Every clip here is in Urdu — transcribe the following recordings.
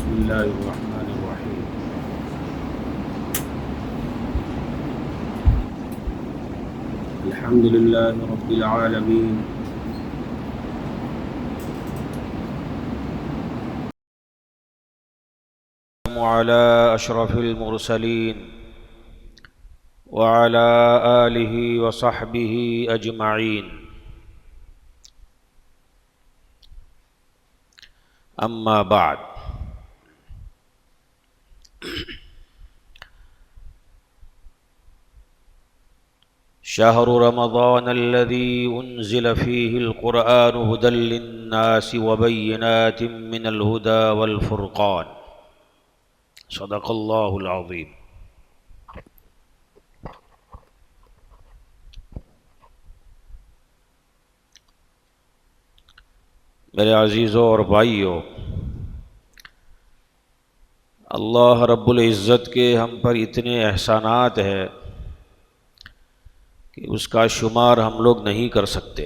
بسم الله الرحمن الرحيم. الحمد لله رب العالمين، على أشرف المرسلين وعلى آله وصحبه أجمعين. أما بعد، شهر رمضان الذي أنزل فيه القرآن هدى للناس وبينات من الهدى والفرقان. صدق الله العظيم. میرے عزیزوں اور بھائیوں، اللہ رب العزت کے ہم پر اتنے احسانات ہیں کہ اس کا شمار ہم لوگ نہیں کر سکتے.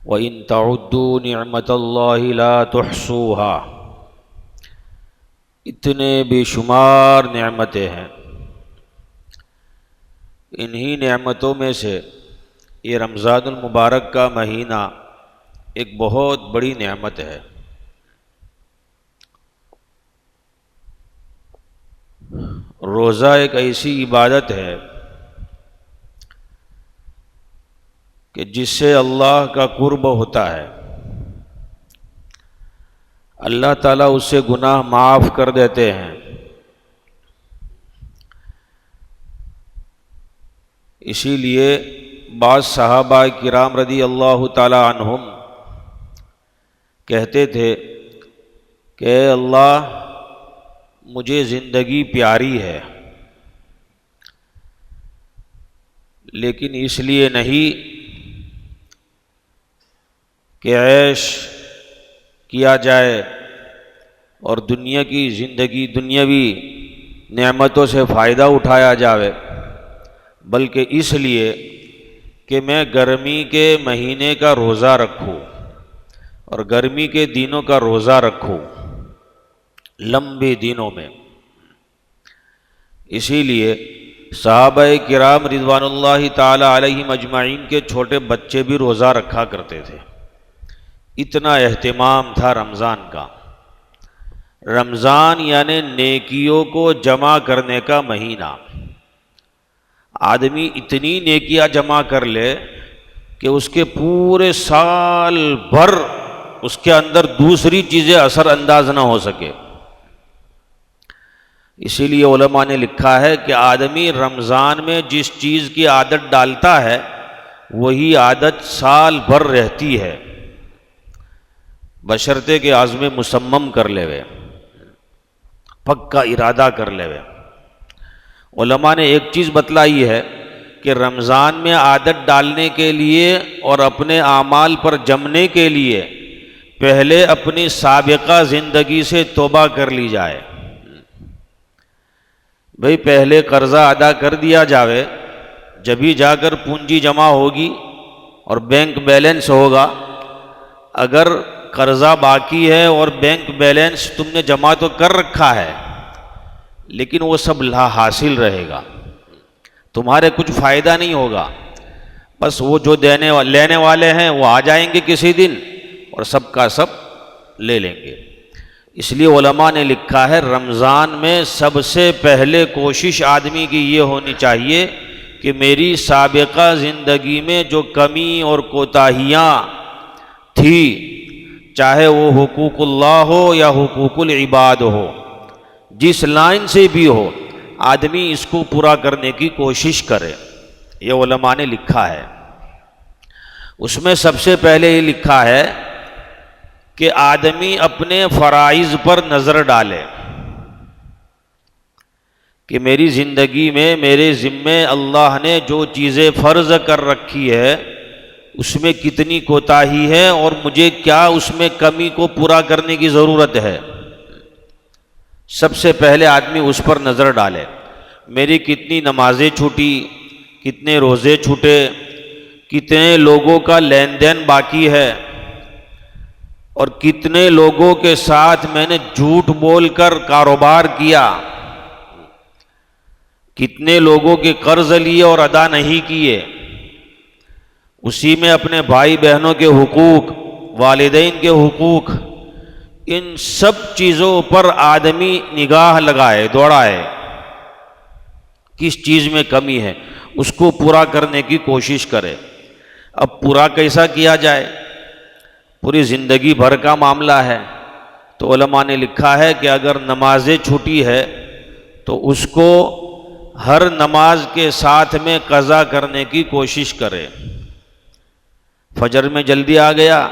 وَإِن تَعُدُّوا نِعْمَةَ اللَّهِ لَا تُحْصُوهَا. اتنے بے شمار نعمتیں ہیں. انہی نعمتوں میں سے یہ رمضان المبارک کا مہینہ ایک بہت بڑی نعمت ہے. روزہ ایک ایسی عبادت ہے کہ جس سے اللہ کا قرب ہوتا ہے. اللہ تعالیٰ اس سے گناہ معاف کر دیتے ہیں. اسی لیے بعض صحابہ کرام رضی اللہ تعالیٰ عنہم کہتے تھے کہ اے اللہ، مجھے زندگی پیاری ہے، لیکن اس لیے نہیں کہ عیش کیا جائے اور دنیا کی زندگی دنیاوی نعمتوں سے فائدہ اٹھایا جاوے، بلکہ اس لیے کہ میں گرمی کے مہینے کا روزہ رکھوں اور گرمی کے دنوں کا روزہ رکھوں، لمبے دنوں میں. اسی لیے صحابہ کرام رضوان اللہ تعالی علیہم اجمعین کے چھوٹے بچے بھی روزہ رکھا کرتے تھے. اتنا اہتمام تھا رمضان کا. رمضان یعنی نیکیوں کو جمع کرنے کا مہینہ. آدمی اتنی نیکیاں جمع کر لے کہ اس کے پورے سال بھر اس کے اندر دوسری چیزیں اثر انداز نہ ہو سکے. اسی لیے علماء نے لکھا ہے کہ آدمی رمضان میں جس چیز کی عادت ڈالتا ہے وہی عادت سال بھر رہتی ہے، بشرطے کہ عزم مصمم کر لیوے، پکا ارادہ کر لیوے. علماء نے ایک چیز بتلائی ہے کہ رمضان میں عادت ڈالنے کے لیے اور اپنے اعمال پر جمنے کے لیے پہلے اپنی سابقہ زندگی سے توبہ کر لی جائے. بھئی پہلے قرضہ ادا کر دیا جاوے، جبھی جا کر پونجی جمع ہوگی اور بینک بیلنس ہوگا. اگر قرضہ باقی ہے اور بینک بیلنس تم نے جمع تو کر رکھا ہے لیکن وہ سب لا حاصل رہے گا، تمہارے کچھ فائدہ نہیں ہوگا. بس وہ جو لینے والے ہیں وہ آ جائیں گے کسی دن اور سب کا سب لے لیں گے. اس لیے علماء نے لکھا ہے رمضان میں سب سے پہلے کوشش آدمی کی یہ ہونی چاہیے کہ میری سابقہ زندگی میں جو کمی اور کوتاہیاں تھی، چاہے وہ حقوق اللہ ہو یا حقوق العباد ہو، جس لائن سے بھی ہو، آدمی اس کو پورا کرنے کی کوشش کرے. یہ علماء نے لکھا ہے. اس میں سب سے پہلے یہ لکھا ہے کہ آدمی اپنے فرائض پر نظر ڈالے کہ میری زندگی میں میرے ذمے اللہ نے جو چیزیں فرض کر رکھی ہے اس میں کتنی کوتاہی ہے اور مجھے کیا اس میں کمی کو پورا کرنے کی ضرورت ہے. سب سے پہلے آدمی اس پر نظر ڈالے. میری کتنی نمازیں چھوٹی، کتنے روزے چھوٹے، کتنے لوگوں کا لین دین باقی ہے اور کتنے لوگوں کے ساتھ میں نے جھوٹ بول کر کاروبار کیا، کتنے لوگوں کے قرض لیے اور ادا نہیں کیے، اسی میں اپنے بھائی بہنوں کے حقوق، والدین کے حقوق، ان سب چیزوں پر آدمی نگاہ لگائے، دوڑائے، کس چیز میں کمی ہے اس کو پورا کرنے کی کوشش کرے۔ اب پورا کیسا کیا جائے؟ پوری زندگی بھر کا معاملہ ہے، تو علماء نے لکھا ہے کہ اگر نمازیں چھوٹی ہے تو اس کو ہر نماز کے ساتھ میں قضا کرنے کی کوشش کرے۔ فجر میں جلدی آ گیا،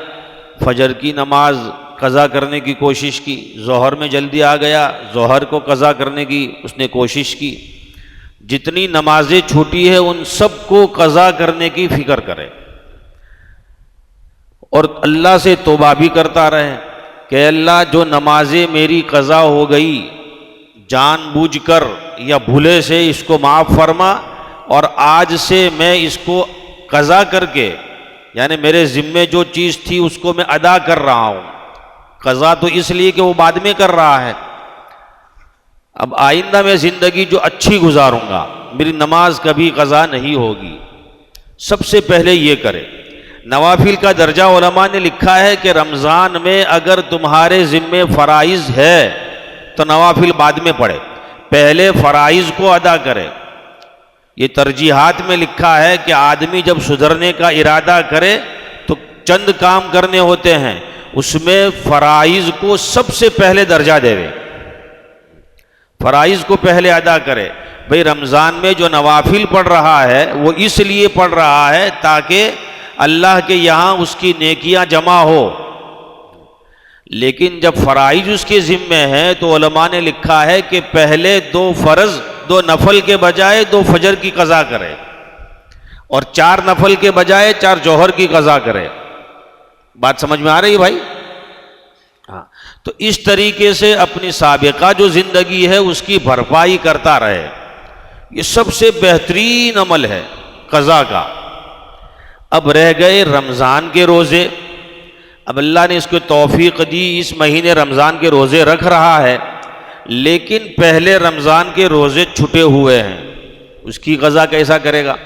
فجر کی نماز قضا کرنے کی کوشش کی، ظہر میں جلدی آ گیا، ظہر کو قضا کرنے کی اس نے کوشش کی۔ جتنی نمازیں چھوٹی ہیں ان سب کو قضا کرنے کی فکر کرے، اور اللہ سے توبہ بھی کرتا رہے کہ اللہ جو نمازیں میری قضا ہو گئی جان بوجھ کر یا بھولے سے اس کو معاف فرما، اور آج سے میں اس کو قضا کر کے، یعنی میرے ذمے جو چیز تھی اس کو میں ادا کر رہا ہوں۔ قضا تو اس لیے کہ وہ بعد میں کر رہا ہے، اب آئندہ میں زندگی جو اچھی گزاروں گا، میری نماز کبھی قضا نہیں ہوگی۔ سب سے پہلے یہ کرے۔ نوافل کا درجہ علماء نے لکھا ہے کہ رمضان میں اگر تمہارے ذمے فرائض ہے تو نوافل بعد میں پڑھے، پہلے فرائض کو ادا کرے۔ یہ ترجیحات میں لکھا ہے کہ آدمی جب سدھرنے کا ارادہ کرے تو چند کام کرنے ہوتے ہیں، اس میں فرائض کو سب سے پہلے درجہ دے، فرائض کو پہلے ادا کرے۔ بھئی رمضان میں جو نوافل پڑھ رہا ہے وہ اس لیے پڑھ رہا ہے تاکہ اللہ کے یہاں اس کی نیکیاں جمع ہو، لیکن جب فرائض اس کے ذمے ہیں تو علماء نے لکھا ہے کہ پہلے 2 فرض 2 نفل کے بجائے 2 فجر کی قضا کرے، اور 4 نفل کے بجائے 4 جوہر کی قضا کرے۔ بات سمجھ میں آ رہی ہے بھائی؟ ہاں، تو اس طریقے سے اپنی سابقہ جو زندگی ہے اس کی بھرپائی کرتا رہے، یہ سب سے بہترین عمل ہے قضا کا۔ اب رہ گئے رمضان کے روزے، اب اللہ نے اس کو توفیق دی، اس مہینے رمضان کے روزے رکھ رہا ہے، لیکن پہلے رمضان کے روزے چھٹے ہوئے ہیں، اس کی قضا کیسا کرے گا؟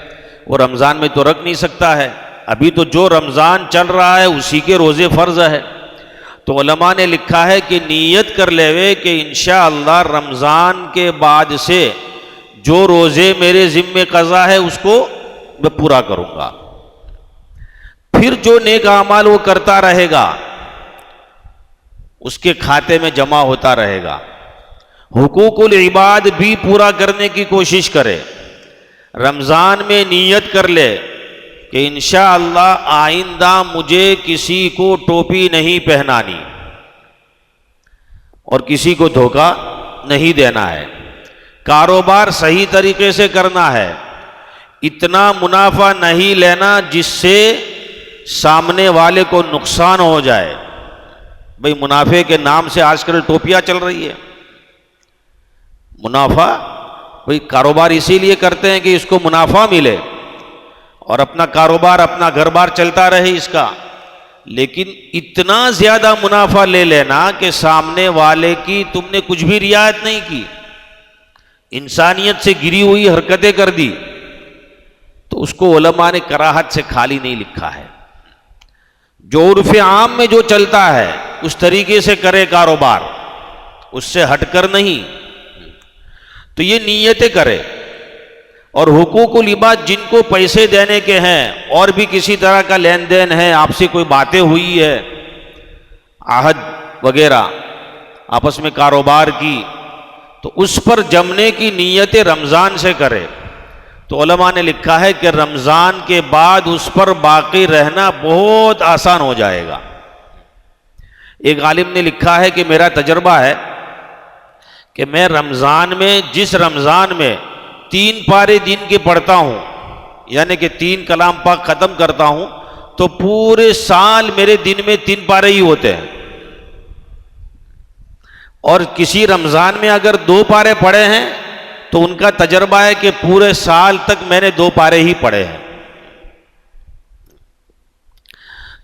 وہ رمضان میں تو رکھ نہیں سکتا ہے، ابھی تو جو رمضان چل رہا ہے اسی کے روزے فرض ہے۔ تو علماء نے لکھا ہے کہ نیت کر لیوے کہ انشاءاللہ رمضان کے بعد سے جو روزے میرے ذمے قضا ہے اس کو میں پورا کروں گا۔ پھر جو نیک اعمال وہ کرتا رہے گا اس کے کھاتے میں جمع ہوتا رہے گا۔ حقوق العباد بھی پورا کرنے کی کوشش کرے، رمضان میں نیت کر لے کہ انشاءاللہ آئندہ مجھے کسی کو ٹوپی نہیں پہنانی اور کسی کو دھوکہ نہیں دینا ہے، کاروبار صحیح طریقے سے کرنا ہے، اتنا منافع نہیں لینا جس سے سامنے والے کو نقصان ہو جائے۔ بھئی منافع کے نام سے آج کل ٹوپیاں چل رہی ہے، منافع بھئی کاروبار اسی لیے کرتے ہیں کہ اس کو منافع ملے اور اپنا کاروبار اپنا گھر بار چلتا رہے اس کا، لیکن اتنا زیادہ منافع لے لینا کہ سامنے والے کی تم نے کچھ بھی رعایت نہیں کی، انسانیت سے گری ہوئی حرکتیں کر دی، تو اس کو علماء نے کراہت سے خالی نہیں لکھا ہے۔ جو عرف عام میں جو چلتا ہے اس طریقے سے کرے کاروبار، اس سے ہٹ کر نہیں، تو یہ نیتیں کرے۔ اور حقوق العباد جن کو پیسے دینے کے ہیں اور بھی کسی طرح کا لین دین ہے، آپ سے کوئی باتیں ہوئی ہے، عہد وغیرہ آپس میں کاروبار کی، تو اس پر جمنے کی نیت رمضان سے کرے۔ تو علماء نے لکھا ہے کہ رمضان کے بعد اس پر باقی رہنا بہت آسان ہو جائے گا۔ ایک عالم نے لکھا ہے کہ میرا تجربہ ہے کہ میں رمضان میں، جس رمضان میں 3 پارے دن کے پڑھتا ہوں، یعنی کہ 3 کلام پاک ختم کرتا ہوں، تو پورے سال میرے دن میں 3 پارے ہی ہوتے ہیں، اور کسی رمضان میں اگر 2 پارے پڑھے ہیں تو ان کا تجربہ ہے کہ پورے سال تک میں نے 2 پارے ہی پڑھے ہیں۔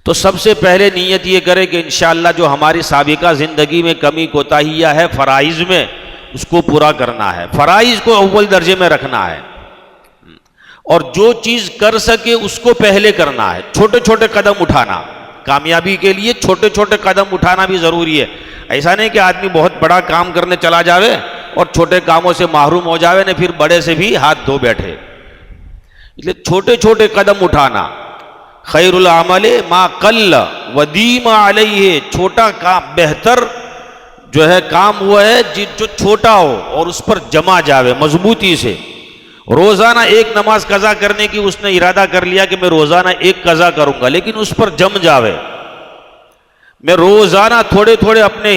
تو سب سے پہلے نیت یہ کرے کہ انشاءاللہ جو ہماری سابقہ زندگی میں کمی کوتاہیاں ہے فرائض میں، اس کو پورا کرنا ہے، فرائض کو اول درجے میں رکھنا ہے، اور جو چیز کر سکے اس کو پہلے کرنا ہے، چھوٹے چھوٹے قدم اٹھانا، کامیابی کے لیے چھوٹے چھوٹے قدم اٹھانا بھی ضروری ہے۔ ایسا نہیں کہ آدمی بہت بڑا کام کرنے چلا جاوے اور چھوٹے کاموں سے محروم ہو جاوے نے پھر بڑے سے بھی ہاتھ دھو بیٹھے، اس لیے چھوٹے چھوٹے قدم اٹھانا۔ خیر العمل ما قل ودیم علیہ، چھوٹا کام بہتر جو ہے کام وہ ہے جو چھوٹا ہو اور اس پر جمع جاوے مضبوطی سے۔ روزانہ ایک نماز قضا کرنے کی اس نے ارادہ کر لیا کہ میں روزانہ ایک قضا کروں گا، لیکن اس پر جم جاوے۔ میں روزانہ تھوڑے تھوڑے اپنے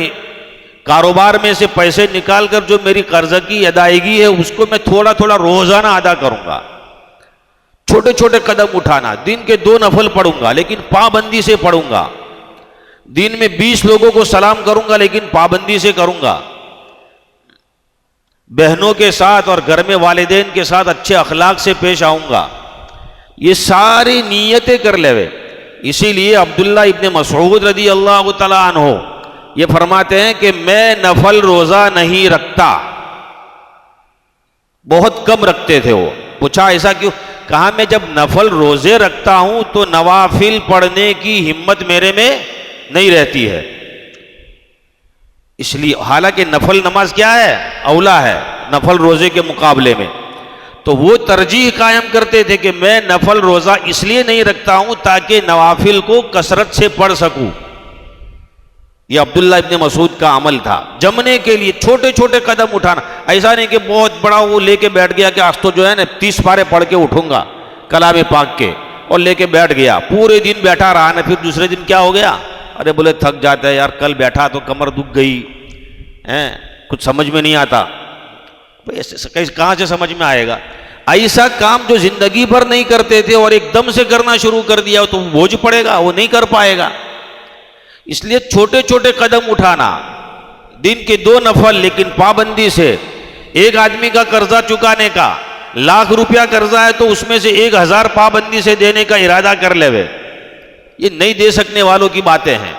کاروبار میں سے پیسے نکال کر جو میری قرض کی ادائیگی ہے اس کو میں تھوڑا تھوڑا روزانہ ادا کروں گا۔ چھوٹے چھوٹے قدم اٹھانا، دن کے 2 نفل پڑھوں گا لیکن پابندی سے پڑھوں گا، دن میں 20 لوگوں کو سلام کروں گا لیکن پابندی سے کروں گا، بہنوں کے ساتھ اور گھر میں والدین کے ساتھ اچھے اخلاق سے پیش آؤں گا۔ یہ ساری نیتیں کر لے۔ اسی لیے عبداللہ ابن مسعود رضی اللہ تعالیٰ عنہ یہ فرماتے ہیں کہ میں نفل روزہ نہیں رکھتا، بہت کم رکھتے تھے وہ۔ پوچھا ایسا کیوں؟ کہا میں جب نفل روزے رکھتا ہوں تو نوافل پڑھنے کی ہمت میرے میں نہیں رہتی ہے، اس لیے حالانکہ نفل نماز کیا ہے؟ اولا ہے نفل روزے کے مقابلے میں، تو وہ ترجیح قائم کرتے تھے کہ میں نفل روزہ اس لیے نہیں رکھتا ہوں تاکہ نوافل کو کثرت سے پڑھ سکوں۔ یہ عبداللہ ابن مسعود کا عمل تھا، جمنے کے لیے چھوٹے چھوٹے قدم اٹھانا۔ ایسا نہیں کہ بہت بڑا وہ لے کے بیٹھ گیا کہ آج تو جو ہے نا 30 پارے پڑھ کے اٹھوں گا کلام پاک کے، اور لے کے بیٹھ گیا، پورے دن بیٹھا رہا نا، پھر دوسرے دن کیا ہو گیا؟ ارے بولے تھک جاتا ہے یار، کل بیٹھا تو کمر دکھ گئی، کچھ سمجھ میں نہیں آتا۔ کہاں سے سمجھ میں آئے گا؟ ایسا کام جو زندگی بھر نہیں کرتے تھے اور ایک دم سے کرنا شروع کر دیا تو بوجھ پڑے گا، وہ نہیں کر پائے گا۔ اس لیے چھوٹے چھوٹے قدم اٹھانا، دن کے 2 نفل لیکن پابندی سے۔ ایک آدمی کا قرضہ چکانے کا 1,00,000 روپیہ قرضہ ہے تو اس میں سے 1,000 پابندی سے دینے کا ارادہ کر لے وے۔ یہ نہیں دے سکنے والوں کی باتیں ہیں،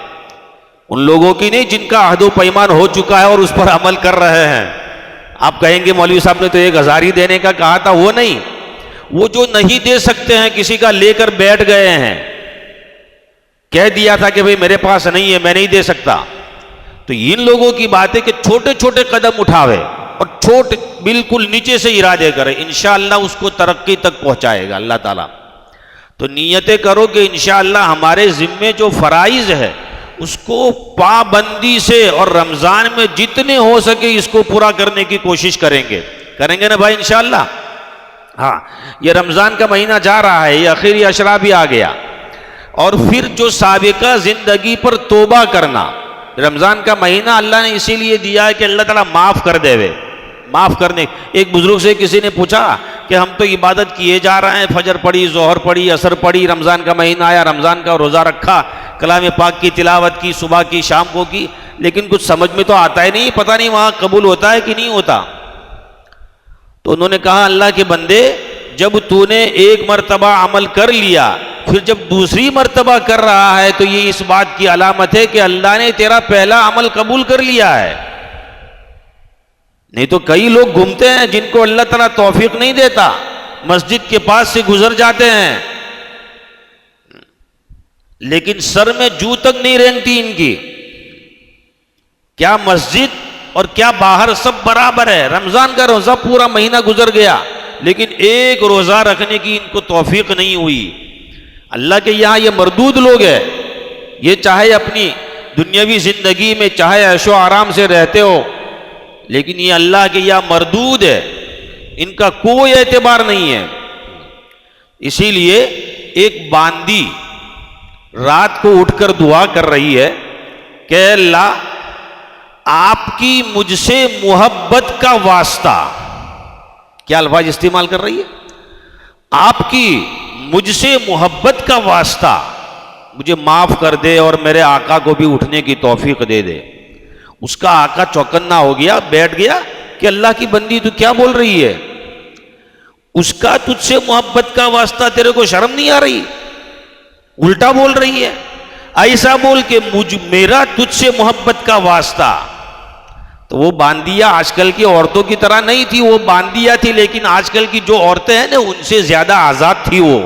ان لوگوں کی نہیں جن کا عہد و پیمان ہو چکا ہے اور اس پر عمل کر رہے ہیں۔ آپ کہیں گے مولوی صاحب نے تو 1,000 ہی دینے کا کہا تھا، وہ نہیں، وہ جو نہیں دے سکتے ہیں کسی کا لے کر بیٹھ گئے ہیں، کہہ دیا تھا کہ بھئی میرے پاس نہیں ہے میں نہیں دے سکتا، تو ان لوگوں کی بات ہے کہ چھوٹے چھوٹے قدم اٹھاوے اور چھوٹے بالکل نیچے سے ارادے کرے، انشاءاللہ اس کو ترقی تک پہنچائے گا اللہ تعالیٰ۔ تو نیتیں کرو کہ انشاءاللہ ہمارے ذمے جو فرائض ہے اس کو پابندی سے اور رمضان میں جتنے ہو سکے اس کو پورا کرنے کی کوشش کریں گے نا بھائی انشاءاللہ۔ ہاں، یہ رمضان کا مہینہ جا رہا ہے، یہ آخری عشرہ بھی آ گیا، اور پھر جو سابقہ زندگی پر توبہ کرنا، رمضان کا مہینہ اللہ نے اسی لیے دیا ہے کہ اللہ تعالیٰ معاف کر دے وے، معاف کرنے۔ ایک بزرگ سے کسی نے پوچھا کہ ہم تو عبادت کیے جا رہے ہیں، فجر پڑھی، ظہر پڑھی، عصر پڑھی، رمضان کا مہینہ آیا، رمضان کا روزہ رکھا، کلام پاک کی تلاوت کی، صبح کی شام کو کی، لیکن کچھ سمجھ میں تو آتا ہی نہیں، پتہ نہیں وہاں قبول ہوتا ہے کہ نہیں ہوتا۔ تو انہوں نے کہا اللہ کے بندے، جب تو نے ایک مرتبہ عمل کر لیا، پھر جب دوسری مرتبہ کر رہا ہے تو یہ اس بات کی علامت ہے کہ اللہ نے تیرا پہلا عمل قبول کر لیا ہے۔ نہیں تو کئی لوگ گھومتے ہیں جن کو اللہ تعالیٰ توفیق نہیں دیتا، مسجد کے پاس سے گزر جاتے ہیں لیکن سر میں جو تک نہیں رینگتی ان کی، کیا مسجد اور کیا باہر سب برابر ہے۔ رمضان کا روزہ پورا مہینہ گزر گیا لیکن ایک روزہ رکھنے کی ان کو توفیق نہیں ہوئی۔ اللہ کے یہاں یہ مردود لوگ ہیں، یہ چاہے اپنی دنیاوی زندگی میں چاہے عیش و آرام سے رہتے ہو، لیکن یہ اللہ کے یہاں مردود ہے، ان کا کوئی اعتبار نہیں ہے۔ اسی لیے ایک باندی رات کو اٹھ کر دعا کر رہی ہے کہ اللہ آپ کی مجھ سے محبت کا واسطہ، کیا الفاظ استعمال کر رہی ہے؟ آپ کی مجھ سے محبت کا واسطہ مجھے معاف کر دے اور میرے آقا کو بھی اٹھنے کی توفیق دے دے۔ اس کا آقا چوکنا ہو گیا، بیٹھ گیا کہ اللہ کی بندی تو کیا بول رہی ہے؟ اس کا تجھ سے محبت کا واسطہ، تیرے کو شرم نہیں آ رہی؟ الٹا بول رہی ہے۔ ایسا بول کہ میرا تجھ سے محبت کا واسطہ. تو وہ باندیا آج کل کی عورتوں کی طرح نہیں تھی، وہ باندیا تھی، لیکن آج کل کی جو عورتیں ہیں نا ان سے زیادہ آزاد تھی. وہ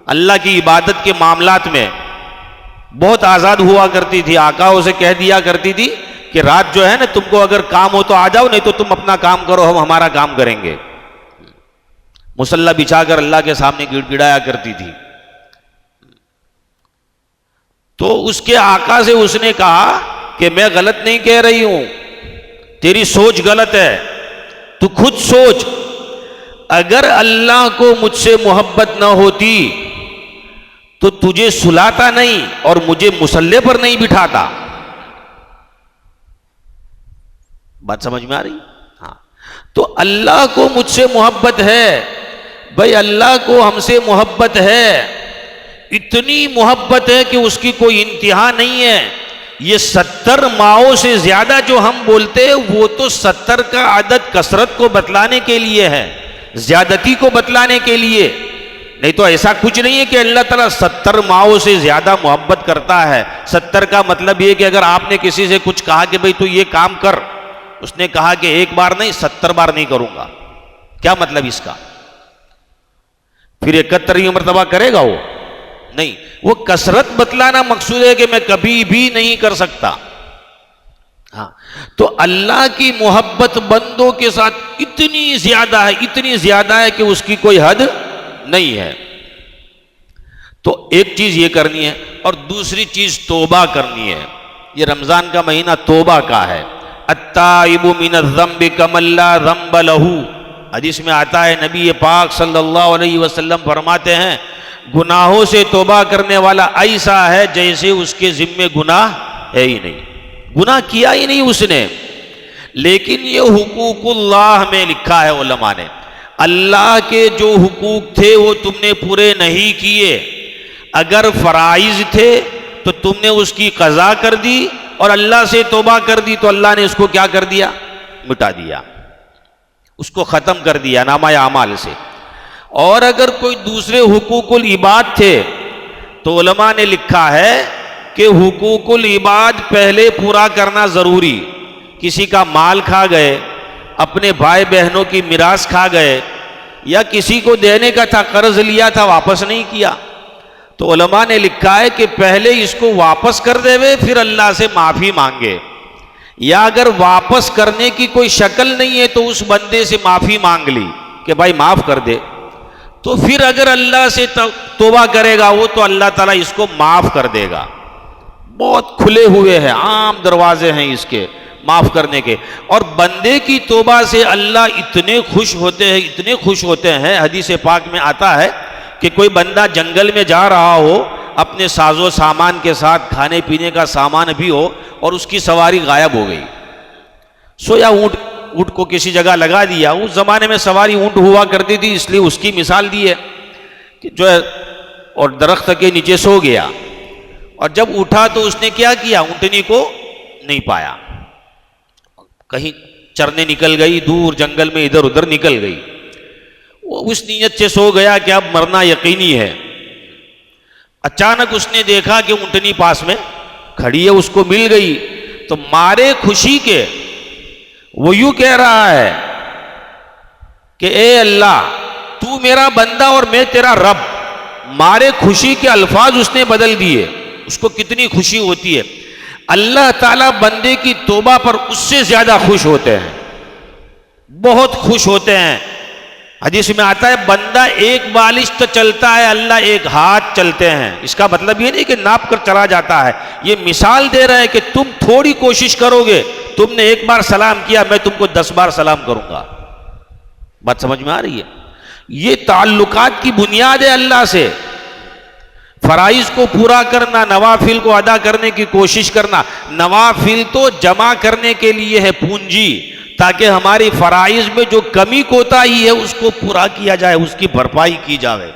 اللہ کی عبادت کے معاملات میں بہت آزاد ہوا کرتی تھی. آقا اسے کہہ دیا کرتی تھی کہ رات جو ہے نا تم کو اگر کام ہو تو آ جاؤ، نہیں تو تم اپنا کام کرو، ہم ہمارا کام کریں گے. مصلی بچھا کر اللہ کے سامنے گڑ گڑایا کرتی تھی. تو اس کے آقا سے اس نے کہا کہ میں غلط نہیں کہہ رہی ہوں، تیری سوچ غلط ہے، تو خود سوچ. اگر اللہ کو مجھ سے محبت نہ ہوتی تو تجھے سلاتا نہیں اور مجھے مصلی پر نہیں بٹھاتا. بات سمجھ میں آ رہی؟ ہاں. تو اللہ کو مجھ سے محبت ہے، بھائی اللہ کو ہم سے محبت ہے، اتنی محبت ہے کہ اس کی کوئی انتہا نہیں ہے. یہ 70 ماؤں سے زیادہ جو ہم بولتے ہیں وہ تو 70 کا عدد کثرت کو بتلانے کے لیے ہے، زیادتی کو بتلانے کے لیے. نہیں تو ایسا کچھ نہیں ہے کہ اللہ تعالیٰ 70 ماؤں سے زیادہ محبت کرتا ہے. 70 کا مطلب یہ کہ اگر آپ نے کسی سے کچھ کہا کہ بھئی تو یہ کام کر، اس نے کہا کہ ایک بار نہیں 70 بار نہیں کروں گا، کیا مطلب اس کا؟ پھر 71 مرتبہ کرے گا وہ؟ نہیں، وہ کثرت بتلانا مقصود ہے کہ میں کبھی بھی نہیں کر سکتا. ہاں. تو اللہ کی محبت بندوں کے ساتھ اتنی زیادہ ہے، اتنی زیادہ ہے کہ اس کی کوئی حد نہیں ہے. تو ایک چیز یہ کرنی ہے، اور دوسری چیز توبہ کرنی ہے. یہ رمضان کا مہینہ توبہ کا ہے. التائب من الذنب کمن لا ذنب لہ. حدیث میں آتا ہے نبی پاک صلی اللہ علیہ وسلم فرماتے ہیں گناہوں سے توبہ کرنے والا ایسا ہے جیسے اس کے ذمے گناہ ہے ہی نہیں، گناہ کیا ہی نہیں اس نے. لیکن یہ حقوق اللہ میں لکھا ہے علماء نے، اللہ کے جو حقوق تھے وہ تم نے پورے نہیں کیے. اگر فرائض تھے تو تم نے اس کی قضا کر دی اور اللہ سے توبہ کر دی تو اللہ نے اس کو کیا کر دیا؟ مٹا دیا، اس کو ختم کر دیا نامہ اعمال سے. اور اگر کوئی دوسرے حقوق العباد تھے تو علماء نے لکھا ہے کہ حقوق العباد پہلے پورا کرنا ضروری. کسی کا مال کھا گئے، اپنے بھائی بہنوں کی میراث کھا گئے، یا کسی کو دینے کا تھا، قرض لیا تھا واپس نہیں کیا، تو علماء نے لکھا ہے کہ پہلے اس کو واپس کر دے پھر اللہ سے معافی مانگے. یا اگر واپس کرنے کی کوئی شکل نہیں ہے تو اس بندے سے معافی مانگ لی کہ بھائی معاف کر دے. تو پھر اگر اللہ سے توبہ کرے گا وہ تو اللہ تعالیٰ اس کو معاف کر دے گا. بہت کھلے ہوئے ہیں، عام دروازے ہیں اس کے معاف کرنے کے. اور بندے کی توبہ سے اللہ اتنے خوش ہوتے ہیں، اتنے خوش ہوتے ہیں. حدیث پاک میں آتا ہے کہ کوئی بندہ جنگل میں جا رہا ہو اپنے ساز و سامان کے ساتھ، کھانے پینے کا سامان بھی ہو، اور اس کی سواری غائب ہو گئی. سویا اونٹ کو کسی جگہ لگا دیا. اس زمانے میں سواری اونٹ ہوا کرتی تھی، اس لیے اس کی مثال دی ہے کہ جو ہے اور درخت کے نیچے سو گیا، اور جب اٹھا تو اس نے کیا کیا؟ اونٹنی کو نہیں پایا، کہیں چرنے نکل گئی، دور جنگل میں ادھر ادھر نکل گئی. وہ اس نیت سے سو گیا کہ اب مرنا یقینی ہے. اچانک اس نے دیکھا کہ اونٹنی پاس میں کھڑی ہے، اس کو مل گئی. تو مارے خوشی کے وہ یوں کہہ رہا ہے کہ اے اللہ تو میرا بندہ اور میں تیرا رب. مارے خوشی کے الفاظ اس نے بدل دیے. اس کو کتنی خوشی ہوتی ہے. اللہ تعالیٰ بندے کی توبہ پر اس سے زیادہ خوش ہوتے ہیں، بہت خوش ہوتے ہیں. حدیث میں آتا ہے بندہ ایک بالشت چلتا ہے، اللہ ایک ہاتھ چلتے ہیں. اس کا مطلب یہ نہیں کہ ناپ کر چلا جاتا ہے، یہ مثال دے رہا ہے کہ تم تھوڑی کوشش کرو گے، تم نے ایک بار سلام کیا، میں تم کو 10 بار سلام کروں گا. بات سمجھ میں آ رہی ہے؟ یہ تعلقات کی بنیاد ہے اللہ سے. فرائض کو پورا کرنا، نوافل کو ادا کرنے کی کوشش کرنا. نوافل تو جمع کرنے کے لیے ہے پونجی، تاکہ ہماری فرائض میں جو کمی کوتاہی ہے اس کو پورا کیا جائے، اس کی بھرپائی کی جائے.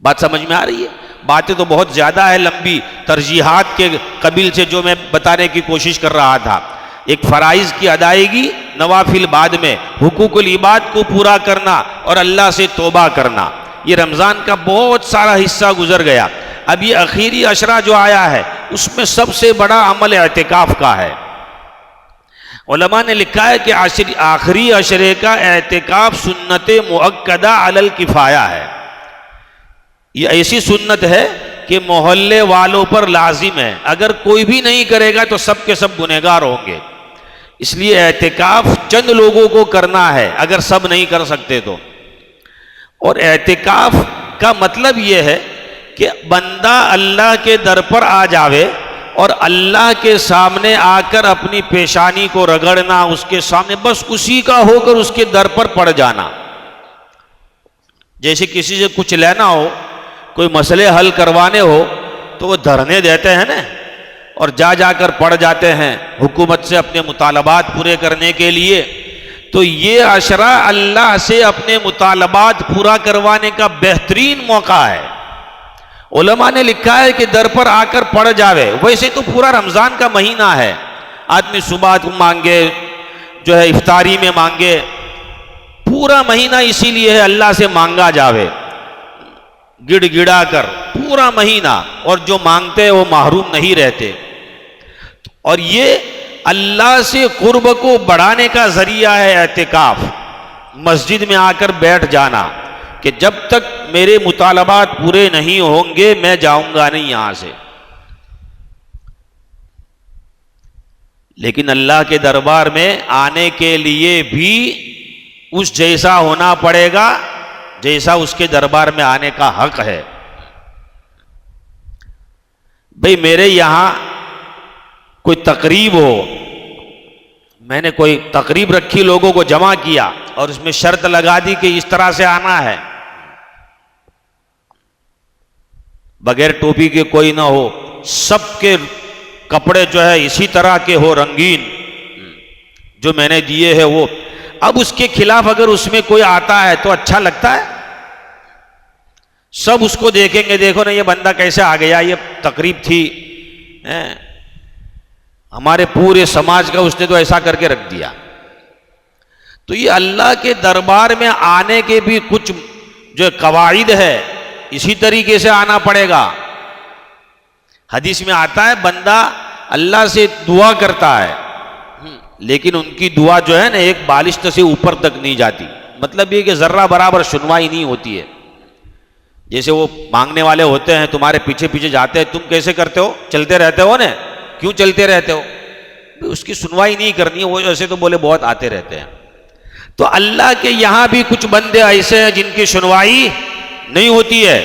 بات سمجھ میں آ رہی ہے؟ باتیں تو بہت زیادہ ہے، لمبی ترجیحات کے قبیل سے جو میں بتانے کی کوشش کر رہا تھا. ایک فرائض کی ادائیگی، نوافل بعد میں، حقوق العباد کو پورا کرنا اور اللہ سے توبہ کرنا. یہ رمضان کا بہت سارا حصہ گزر گیا. اب یہ اخیری عشرہ جو آیا ہے اس میں سب سے بڑا عمل اعتکاف کا ہے. علماء نے لکھا ہے کہ آخری عشرے کا اعتکاف سنت مؤکدہ علی الکفایہ ہے. یہ ایسی سنت ہے کہ محلے والوں پر لازم ہے، اگر کوئی بھی نہیں کرے گا تو سب کے سب گنہگار ہوں گے. اس لیے اعتکاف چند لوگوں کو کرنا ہے اگر سب نہیں کر سکتے تو. اور اعتکاف کا مطلب یہ ہے کہ بندہ اللہ کے در پر آ جاوے اور اللہ کے سامنے آ کر اپنی پیشانی کو رگڑنا، اس کے سامنے بس اسی کا ہو کر اس کے در پر پڑ جانا. جیسے کسی سے کچھ لینا ہو، کوئی مسئلے حل کروانے ہو تو وہ دھرنے دیتے ہیں نا، اور جا کر پڑ جاتے ہیں حکومت سے اپنے مطالبات پورے کرنے کے لیے. تو یہ عشرہ اللہ سے اپنے مطالبات پورا کروانے کا بہترین موقع ہے. علماء نے لکھا ہے کہ در پر آ کر پڑ جاوے. ویسے تو پورا رمضان کا مہینہ ہے، آدمی صبح مانگے، جو ہے افطاری میں مانگے، پورا مہینہ اسی لیے ہے اللہ سے مانگا جاوے گڑ گڑا کر پورا مہینہ، اور جو مانگتے وہ محروم نہیں رہتے. اور یہ اللہ سے قرب کو بڑھانے کا ذریعہ ہے اعتکاف. مسجد میں آ کر بیٹھ جانا کہ جب تک میرے مطالبات پورے نہیں ہوں گے میں جاؤں گا نہیں یہاں سے. لیکن اللہ کے دربار میں آنے کے لیے بھی اس جیسا ہونا پڑے گا جیسا اس کے دربار میں آنے کا حق ہے. بھئی میرے یہاں کوئی تقریب ہو، میں نے کوئی تقریب رکھی، لوگوں کو جمع کیا اور اس میں شرط لگا دی کہ اس طرح سے آنا ہے، بغیر ٹوپی کے کوئی نہ ہو، سب کے کپڑے جو ہے اسی طرح کے ہو، رنگین جو میں نے دیے ہیں وہ. اب اس کے خلاف اگر اس میں کوئی آتا ہے تو اچھا لگتا ہے؟ سب اس کو دیکھیں گے، دیکھو نا یہ بندہ کیسے آ گیا، یہ تقریب تھی ہمارے پورے سماج کا، اس نے تو ایسا کر کے رکھ دیا. تو یہ اللہ کے دربار میں آنے کے بھی کچھ جو قواعد ہے، اسی طریقے سے آنا پڑے گا. حدیث میں آتا ہے بندہ اللہ سے دعا کرتا ہے لیکن ان کی دعا جو ہے نا ایک بالشت سے اوپر تک نہیں جاتی. مطلب یہ کہ ذرہ برابر سنوائی نہیں ہوتی ہے. جیسے وہ مانگنے والے ہوتے ہیں تمہارے پیچھے پیچھے جاتے ہیں، تم کیسے کرتے ہو؟ چلتے رہتے ہو نا. کیوں چلتے رہتے ہو؟ اس کی سنوائی نہیں کرنی ہے، وہ ایسے تو بولے بہت آتے رہتے ہیں. تو اللہ کے یہاں بھی کچھ بندے ایسے ہیں جن کی سنوائی نہیں ہوتی ہے.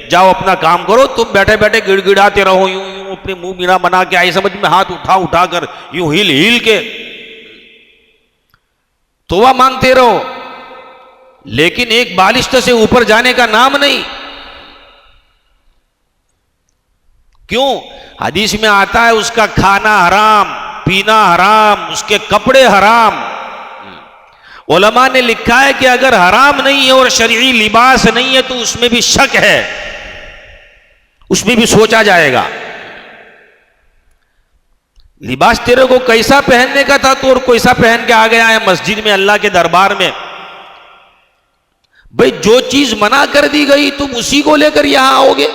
جاؤ اپنا کام کرو، تم بیٹھے بیٹھے گڑ گڑاتے رہو، یوں یوں اپنے منہ مینا بنا کے، آئی سمجھ میں ہاتھ اٹھا کر یوں ہل ہل کے توبہ مانگتے رہو، لیکن ایک بالشت سے اوپر جانے کا نام نہیں. کیوں؟ حدیث میں آتا ہے اس کا کھانا حرام، پینا حرام، اس کے کپڑے حرام. علماء نے لکھا ہے کہ اگر حرام نہیں ہے اور شرعی لباس نہیں ہے تو اس میں بھی شک ہے، اس میں بھی سوچا جائے گا. لباس تیرے کو کیسا پہننے کا تھا تو اور کیسا پہن کے آ گیا ہے مسجد میں اللہ کے دربار میں. بھئی جو چیز منع کر دی گئی تم اسی کو لے کر یہاں آؤ گے.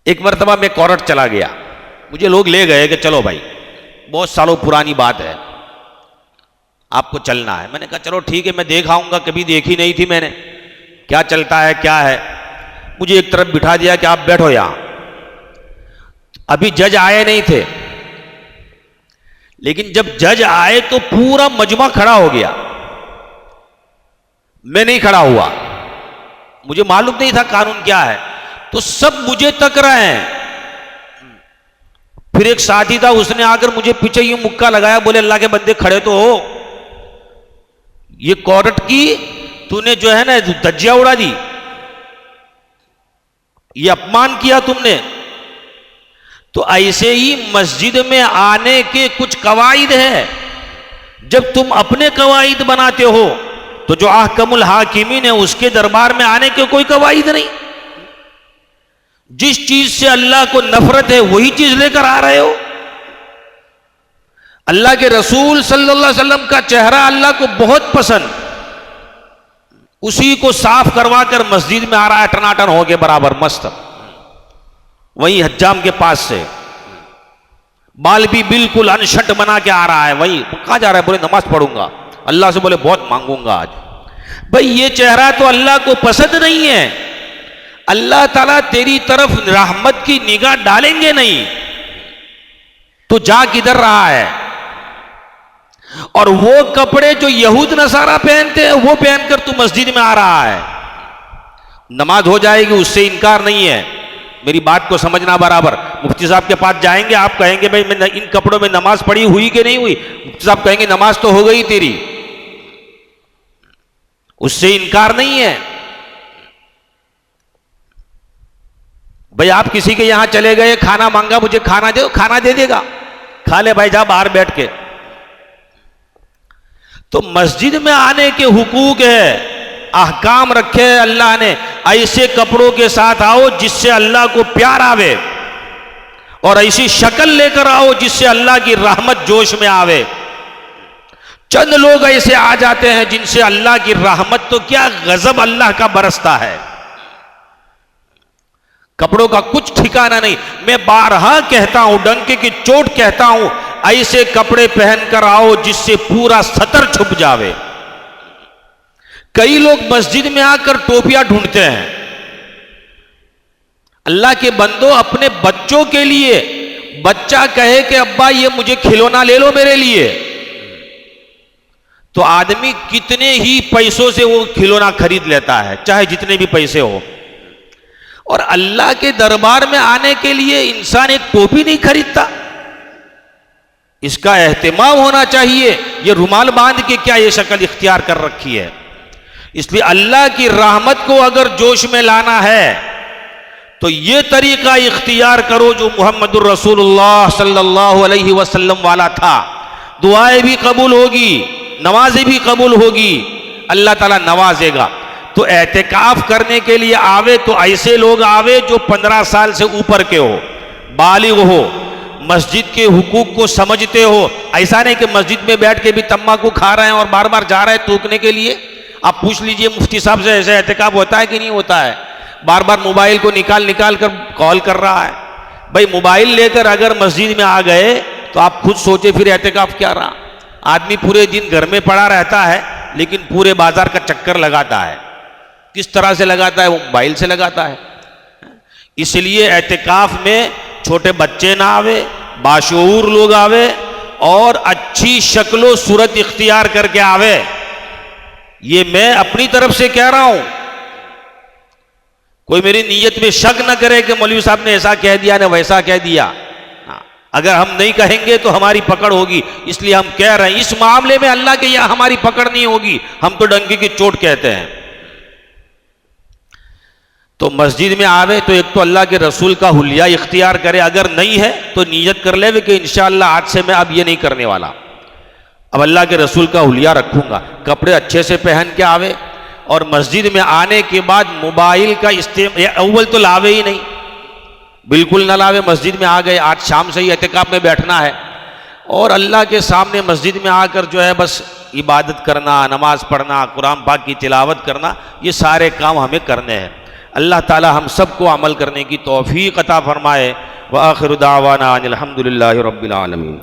ایک مرتبہ میں کورٹ چلا گیا، مجھے لوگ لے گئے کہ چلو بھائی بہت سالوں پرانی بات ہے، آپ کو چلنا ہے. میں نے کہا چلو ٹھیک ہے، میں دیکھ آؤں گا، کبھی دیکھی نہیں تھی میں نے، کیا چلتا ہے کیا ہے. مجھے ایک طرف بٹھا دیا کہ آپ بیٹھو یہاں. ابھی جج آئے نہیں تھے، لیکن جب جج آئے تو پورا مجمع کھڑا ہو گیا. میں نہیں کھڑا ہوا، مجھے معلوم نہیں تھا قانون کیا ہے، تو سب مجھے تک رہے ہیں. پھر ایک ساتھی تھا، اس نے آ کر مجھے پیچھے یوں مکہ لگایا، بولے اللہ کے بندے کھڑے تو ہو، یہ کورٹ کی تو نے جو ہے نا دھجیاں اڑا دی، یہ اپمان کیا تم نے. تو ایسے ہی مسجد میں آنے کے کچھ قواعد ہیں. جب تم اپنے قواعد بناتے ہو تو جو احکم الحاکمین ہے اس کے دربار میں آنے کے کوئی قواعد نہیں. جس چیز سے اللہ کو نفرت ہے وہی چیز لے کر آ رہے ہو. اللہ کے رسول صلی اللہ علیہ وسلم کا چہرہ اللہ کو بہت پسند، اسی کو صاف کروا کر مسجد میں آ رہا ہے ٹناٹن ہو کے برابر مست، وہی حجام کے پاس سے بال بھی بالکل انشٹ بنا کے آ رہا ہے، وہی کہاں جا رہا ہے؟ بولے نماز پڑھوں گا اللہ سے، بولے بہت مانگوں گا آج۔ بھئی یہ چہرہ تو اللہ کو پسند نہیں ہے، اللہ تعالیٰ تیری طرف رحمت کی نگاہ ڈالیں گے نہیں، تو جا کدھر رہا ہے؟ اور وہ کپڑے جو یہود نصارہ پہنتے ہیں وہ پہن کر تو مسجد میں آ رہا ہے، نماز ہو جائے گی، اس سے انکار نہیں ہے، میری بات کو سمجھنا برابر۔ مفتی صاحب کے پاس جائیں گے، آپ کہیں گے بھائی میں ان کپڑوں میں نماز پڑھی ہوئی کہ نہیں ہوئی؟ مفتی صاحب کہیں گے نماز تو ہو گئی تیری، اس سے انکار نہیں ہے۔ بھائی آپ کسی کے یہاں چلے گئے، کھانا مانگا، مجھے کھانا دے، کھانا دے دے گا، کھا لے بھائی جا باہر بیٹھ کے۔ تو مسجد میں آنے کے حقوق ہے، احکام رکھے اللہ نے، ایسے کپڑوں کے ساتھ آؤ جس سے اللہ کو پیار آوے، اور ایسی شکل لے کر آؤ جس سے اللہ کی رحمت جوش میں آوے۔ چند لوگ ایسے آ جاتے ہیں جن سے اللہ کی رحمت تو کیا غضب اللہ کا برستا ہے، کپڑوں کا کچھ ٹھکانہ نہیں۔ میں بارہا کہتا ہوں، ڈنکے کی چوٹ کہتا ہوں، ایسے کپڑے پہن کر آؤ جس سے پورا سطر چھپ جاوے۔ کئی لوگ مسجد میں آ کر ٹوپیاں ڈھونڈتے ہیں۔ اللہ کے بندو، اپنے بچوں کے لیے بچہ کہے کہ ابا یہ مجھے کھلونا لے لو میرے لیے، تو آدمی کتنے ہی پیسوں سے وہ کھلونا خرید لیتا ہے، چاہے جتنے بھی پیسے ہو۔ اور اللہ کے دربار میں آنے کے لیے انسان ایک ٹوپی نہیں خریدتا، اس کا اہتمام ہونا چاہیے۔ یہ رومال باندھ کے کیا یہ شکل اختیار کر رکھی ہے؟ اس لیے اللہ کی رحمت کو اگر جوش میں لانا ہے تو یہ طریقہ اختیار کرو جو محمد الرسول اللہ صلی اللہ علیہ وسلم والا تھا۔ دعائیں بھی قبول ہوگی، نمازیں بھی قبول ہوگی، اللہ تعالیٰ نوازے گا۔ تو اعتکاف کرنے کے لیے آوے تو ایسے لوگ آوے جو 15 سال سے اوپر کے ہو، بالغ ہو، مسجد کے حقوق کو سمجھتے ہو۔ ایسا نہیں کہ مسجد میں بیٹھ کے بھی تمباکو کھا رہے ہیں اور بار بار جا رہے ہیں تھوکنے کے لیے۔ آپ پوچھ لیجئے مفتی صاحب سے، ایسے اعتکاف ہوتا ہے کہ نہیں ہوتا ہے؟ بار بار موبائل کو نکال کر کال کر رہا ہے۔ بھائی موبائل لے کر اگر مسجد میں آ گئے تو آپ خود سوچے پھر اعتکاف کیا رہا؟ آدمی پورے دن گھر میں پڑا رہتا ہے لیکن پورے بازار کا چکر لگاتا ہے۔ کس طرح سے لگاتا ہے؟ وہ موبائل سے لگاتا ہے۔ اس لیے اعتکاف میں چھوٹے بچے نہ آوے، باشعور لوگ آوے اور اچھی شکل و صورت اختیار کر کے آوے۔ یہ میں اپنی طرف سے کہہ رہا ہوں، کوئی میری نیت میں شک نہ کرے کہ مولوی صاحب نے ایسا کہہ دیا نے ویسا کہہ دیا۔ اگر ہم نہیں کہیں گے تو ہماری پکڑ ہوگی، اس لیے ہم کہہ رہے ہیں۔ اس معاملے میں اللہ کے یہاں ہماری پکڑ نہیں ہوگی، ہم تو ڈنکی کی چوٹ کہتے ہیں۔ تو مسجد میں آوے تو ایک تو اللہ کے رسول کا حلیہ اختیار کرے، اگر نہیں ہے تو نیت کر لے کہ انشاءاللہ آج سے میں اب یہ نہیں کرنے والا، اب اللہ کے رسول کا حلیہ رکھوں گا۔ کپڑے اچھے سے پہن کے آوے، اور مسجد میں آنے کے بعد موبائل کا اول تو لاوے ہی نہیں، بالکل نہ لاوے۔ مسجد میں آ گئے، آج شام سے ہی اعتکاف میں بیٹھنا ہے، اور اللہ کے سامنے مسجد میں آ کر جو ہے بس عبادت کرنا، نماز پڑھنا، قرآن پاک کی تلاوت کرنا، یہ سارے کام ہمیں کرنے ہیں۔ اللہ تعالی ہم سب کو عمل کرنے کی توفیق عطا فرمائے۔ وآخر دعوانا ان الحمد للہ رب العالمین۔